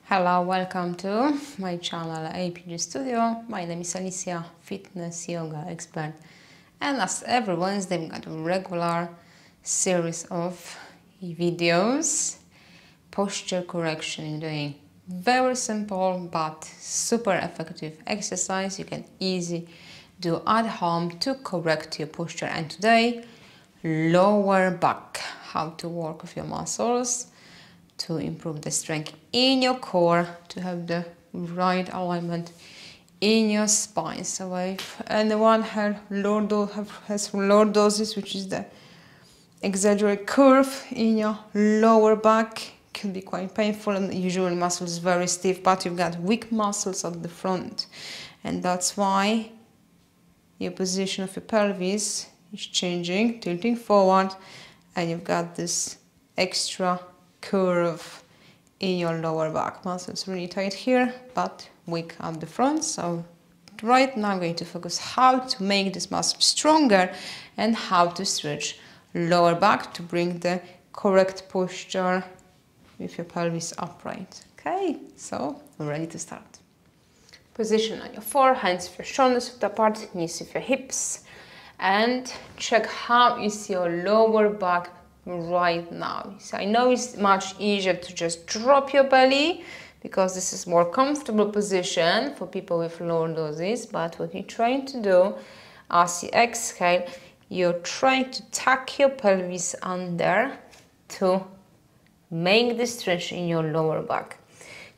Hello, welcome to my channel APG.STUDIO. My name is Alicia, fitness yoga expert, and as every Wednesday we got a regular series of videos, posture correction, doing very simple but super effective exercise you can easily do at home to correct your posture. And today, lower back, how to work with your muscles to improve the strength in your core, to have the right alignment in your spine. So if anyone has lordosis, which is the exaggerated curve in your lower back, can be quite painful, and usually muscle is very stiff, but you've got weak muscles at the front, and that's why your position of your pelvis is changing, tilting forward, and you've got this extra curve in your lower back. Muscles really tight here, but weak at the front. So right now I'm going to focus how to make this muscle stronger and how to stretch lower back to bring the correct posture with your pelvis upright. Okay, so we're ready to start. Position on your floor, hands with your shoulders width apart, knees with your hips, and check how is your lower back right now. So I know it's much easier to just drop your belly because this is more comfortable position for people with lordosis, but what you're trying to do as you exhale, you're trying to tuck your pelvis under to make the stretch in your lower back.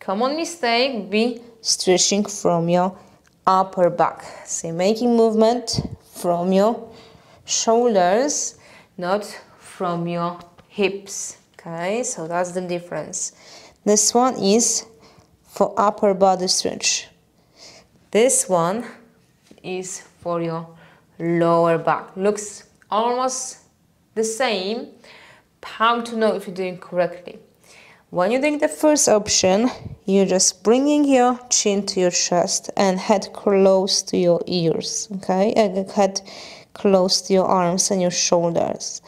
Common mistake be stretching from your upper back. So you're making movement from your shoulders, not from your hips. Okay, so that's the difference. This one is for upper body stretch. This one is for your lower back. Looks almost the same. How to know if you're doing correctly? When you're doing the first option, you're just bringing your chin to your chest and head close to your ears. Okay, and head close to your arms and your shoulders.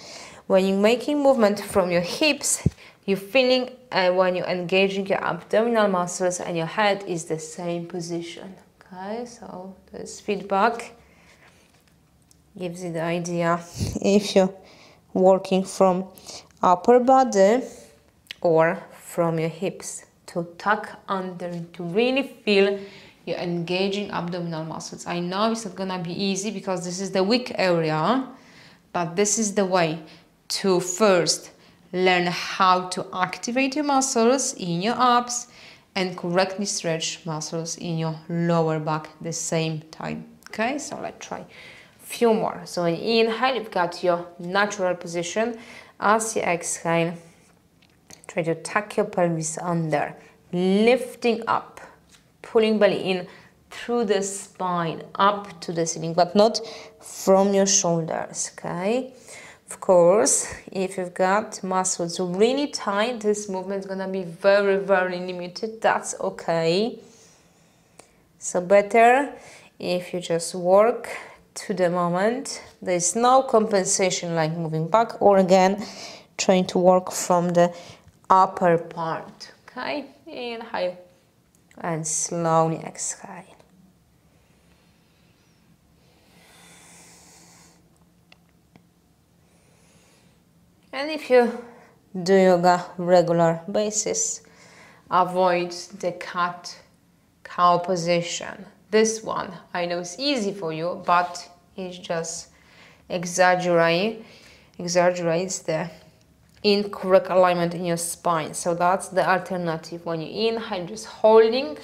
When you're making movement from your hips, you're feeling when you're engaging your abdominal muscles and your head is the same position. Okay, so this feedback gives you the idea if you're working from upper body or from your hips to tuck under, to really feel you're engaging abdominal muscles. I know it's not gonna be easy because this is the weak area, but this is the way to first learn how to activate your muscles in your abs and correctly stretch muscles in your lower back at the same time. Okay, so let's try a few more. So when you inhale, you've got your natural position. As you exhale, try to tuck your pelvis under, lifting up, pulling belly in through the spine up to the ceiling, but not from your shoulders. Okay. Of course, if you've got muscles really tight, this movement is gonna be very, very limited. That's okay. So better if you just work to the moment. There's no compensation like moving back or again trying to work from the upper part. Okay, inhale and slowly exhale. And if you do yoga regular basis, avoid the cat-cow position. This one, I know it's easy for you, but it just exaggerates the incorrect alignment in your spine. So that's the alternative. When you inhale, just holding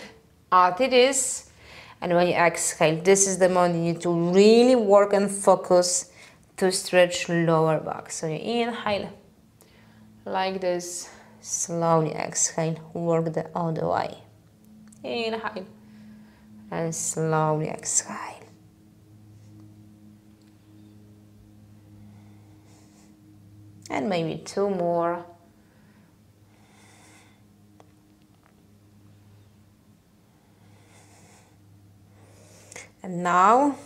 as it is, and when you exhale, this is the moment you need to really work and focus to stretch lower back. So you inhale like this, slowly exhale, work the other way. Inhale and slowly exhale. And maybe two more. And now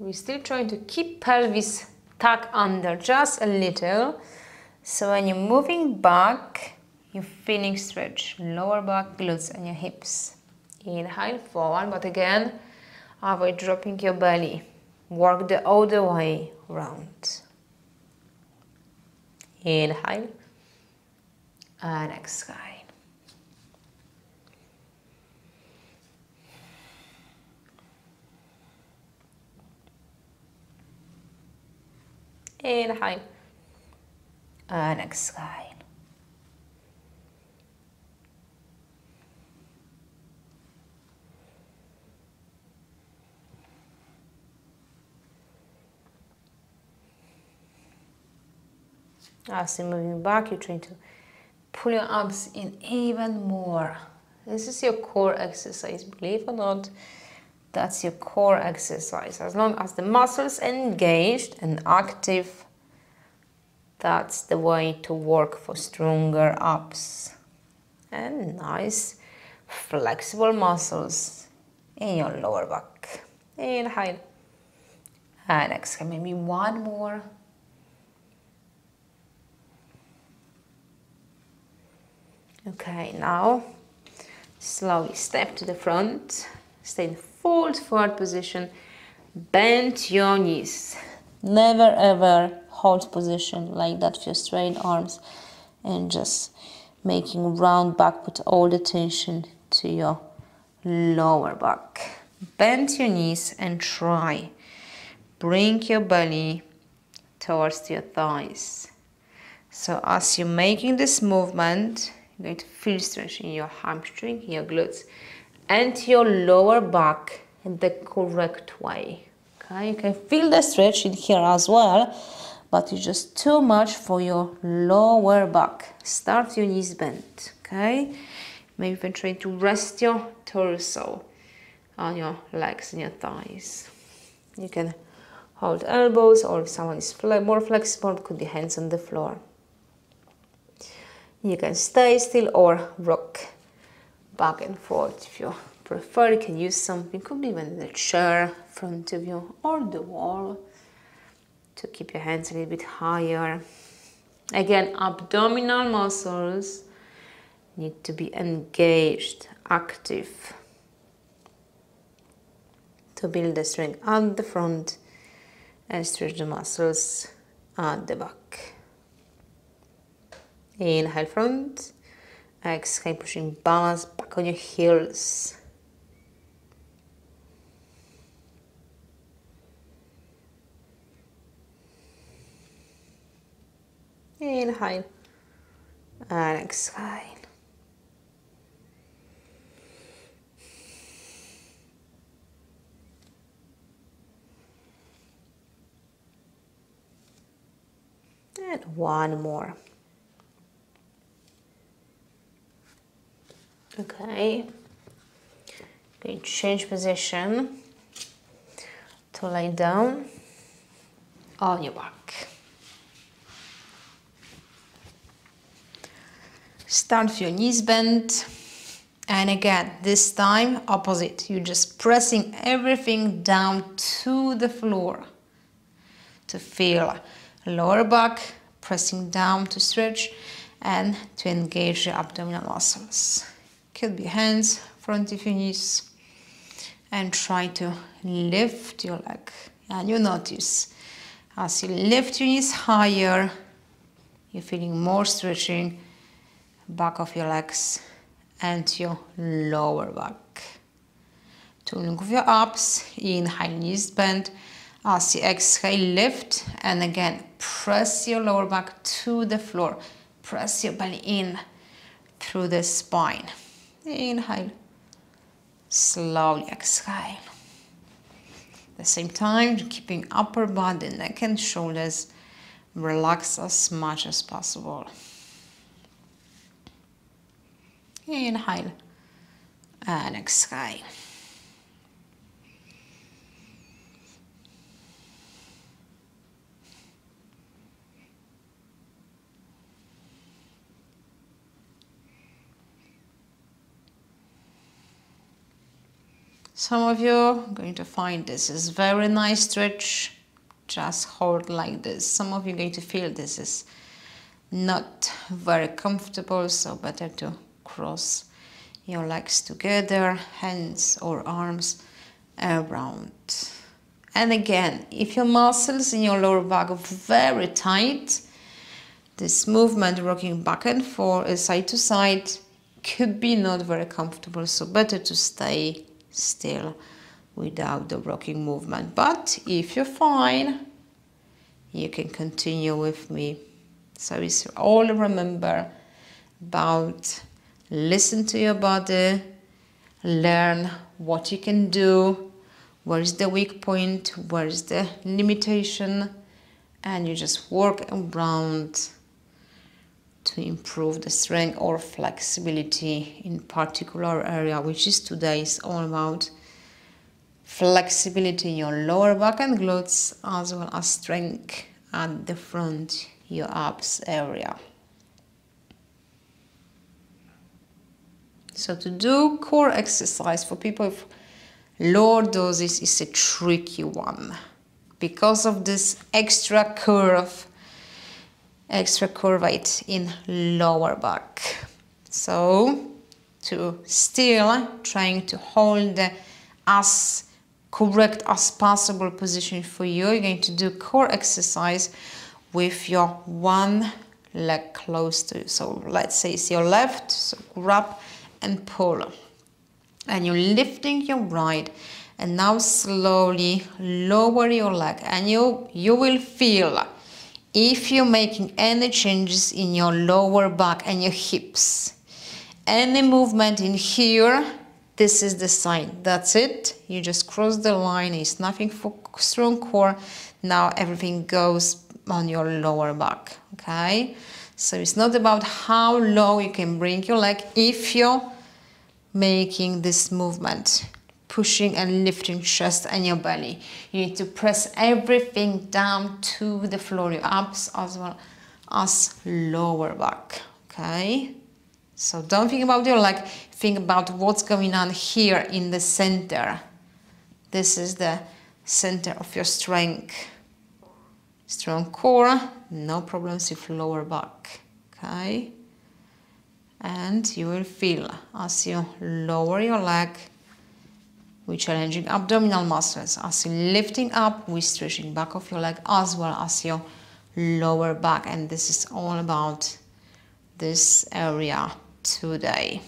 we're still trying to keep pelvis tucked under just a little. So when you're moving back, you're feeling stretch, lower back, glutes and your hips. Inhale, forward, but again, avoid dropping your belly. Work the other way round. Inhale and exhale. Inhale and exhale. As you're moving back, you're trying to pull your abs in even more. This is your core exercise, believe it or not. That's your core exercise. As long as the muscles are engaged and active, that's the way to work for stronger abs and nice flexible muscles in your lower back. Inhale and exhale. Maybe one more. Okay, now slowly step to the front, stay in full forward position, bend your knees. Never ever hold position like that for your straight arms and just making round back, put all the tension to your lower back. Bend your knees and try. Bring your belly towards your thighs. So as you're making this movement, you're going to feel stretch in your hamstring, your glutes, and your lower back in the correct way. Okay, you can feel the stretch in here as well, but it's just too much for your lower back. Start your knees bent. Okay, maybe you can try to rest your torso on your legs and your thighs. You can hold elbows, or if someone is more flexible, put the hands on the floor. You can stay still or rock back and forth if you prefer. You can use something, could be even the chair in front of you or the wall, to keep your hands a little bit higher. Again, abdominal muscles need to be engaged, active, to build the strength at the front and stretch the muscles at the back. Inhale front, exhale pushing balance back on your heels. Inhale and exhale. And one more. Okay, going to change position to lie down on your back. Start with your knees bent, and again, this time opposite. You're just pressing everything down to the floor to feel lower back, pressing down to stretch and to engage the abdominal muscles. Could be hands in front of your knees and try to lift your leg. And you notice as you lift your knees higher, you're feeling more stretching back of your legs and your lower back. Tooling with your abs, inhale, knees bend. As you exhale, lift, and again press your lower back to the floor. Press your belly in through the spine. Inhale, slowly exhale. At the same time, keeping upper body, neck and shoulders relaxed as much as possible. Inhale and exhale. Some of you are going to find this is very nice stretch. Just hold like this. Some of you are going to feel this is not very comfortable, so better to cross your legs together, hands or arms around. And again, if your muscles in your lower back are very tight, this movement rocking back and forth, side to side, could be not very comfortable, so better to stay still without the rocking movement. But if you're fine, you can continue with me. So it's all remember about listen to your body, learn what you can do, where is the weak point, where is the limitation, and you just work around to improve the strength or flexibility in particular area, which is today is all about flexibility in your lower back and glutes, as well as strength at the front, your abs area. So to do core exercise for people with lordosis is a tricky one because of this extra curvate in lower back. So to still trying to hold the as correct as possible position for you, you're going to do core exercise with your one leg close to you. So let's say it's your left, so grab and pull. And you're lifting your right, and now slowly lower your leg, and you will feel if you're making any changes in your lower back and your hips. Any movement in here, this is the sign. That's it. You just cross the line. It's nothing for strong core. Now everything goes on your lower back. Okay? So it's not about how low you can bring your leg if you're making this movement, pushing and lifting chest and your belly. You need to press everything down to the floor, your abs as well as lower back. Okay? So don't think about your leg, think about what's going on here in the center. This is the center of your strength. Strong core, no problems with lower back. Okay? And you will feel as you lower your leg, we're challenging abdominal muscles. As you're lifting up, we're stretching back of your leg as well as your lower back. And this is all about this area today.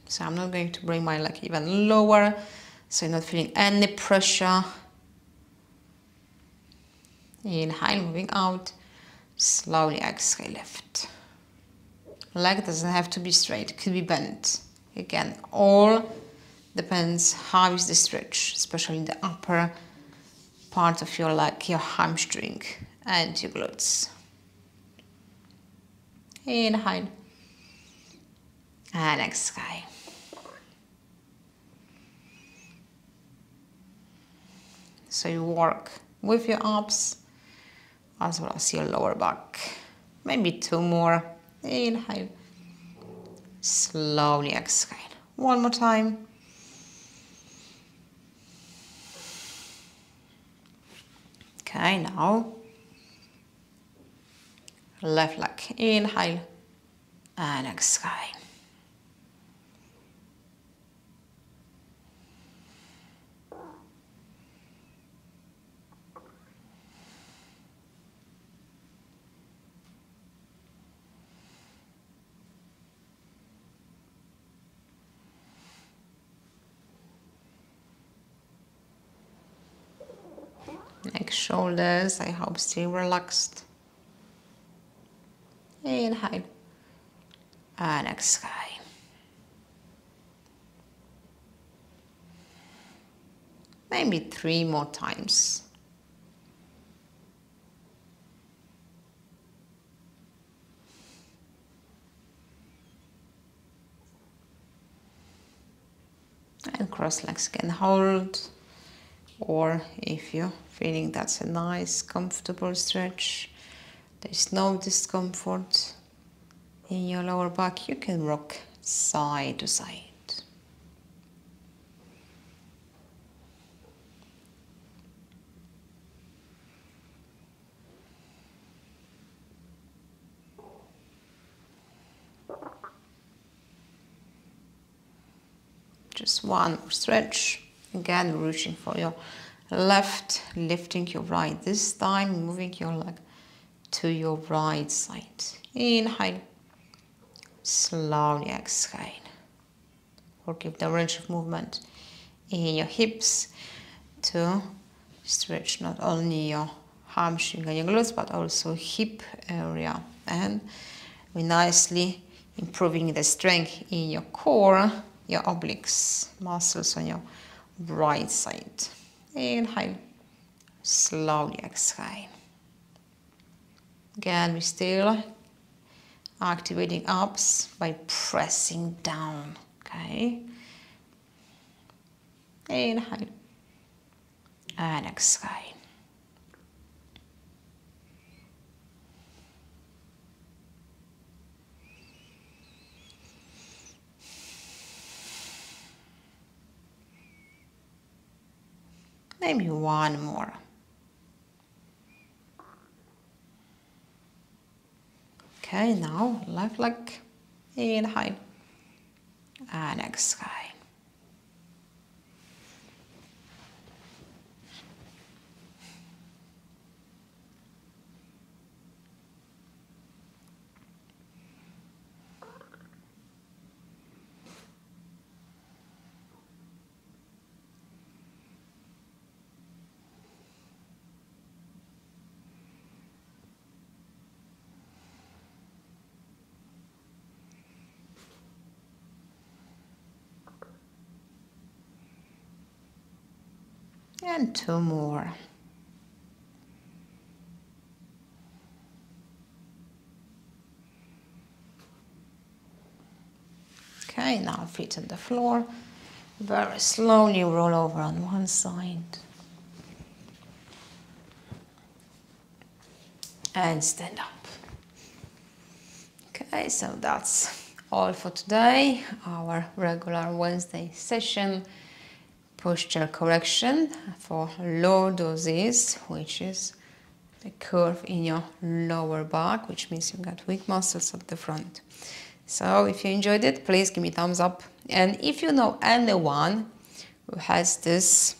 So I'm not going to bring my leg even lower, so you're not feeling any pressure. Inhale, moving out. Slowly exhale, lift. Leg doesn't have to be straight, it could be bent. Again, all depends how is the stretch, especially in the upper part of your leg, your hamstring and your glutes. Inhale and exhale. So you work with your abs as well as your lower back. Maybe two more. Inhale. Slowly exhale. One more time. Okay, now left leg. Inhale and exhale. Neck, shoulders, I hope still relaxed. Inhale and exhale. Maybe 3 more times. And cross legs can hold, or if you're feeling that's a nice comfortable stretch, there's no discomfort in your lower back, you can rock side to side. Just one more stretch. Again, reaching for your left, lifting your right. This time, moving your leg to your right side. Inhale. Slowly exhale. Or give the range of movement in your hips to stretch not only your hamstring and your glutes, but also hip area. And we're nicely improving the strength in your core, your obliques, muscles on your right side. Inhale. Slowly exhale. Again, we're still activating abs by pressing down. Okay. Inhale. And exhale. Maybe one more. Okay, now left leg. Inhale. And exhale. And two more. Okay, now feet on the floor. Very slowly roll over on one side. And stand up. Okay, so that's all for today. Our regular Wednesday session. Posture correction for Lordosis, which is the curve in your lower back, which means you've got weak muscles at the front. So if you enjoyed it, please give me a thumbs up. And if you know anyone who has this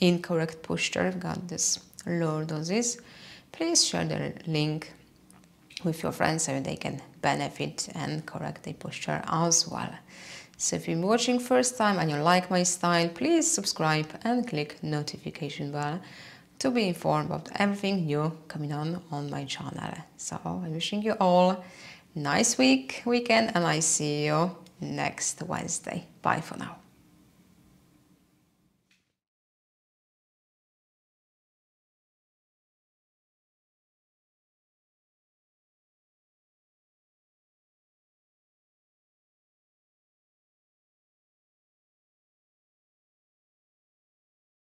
incorrect posture, got this Lordosis, please share the link with your friends so they can benefit and correct their posture as well. So if you're watching first time and you like my style, please subscribe and click notification bell to be informed about everything new coming on my channel. So I'm wishing you all a nice weekend, and I see you next Wednesday. Bye for now.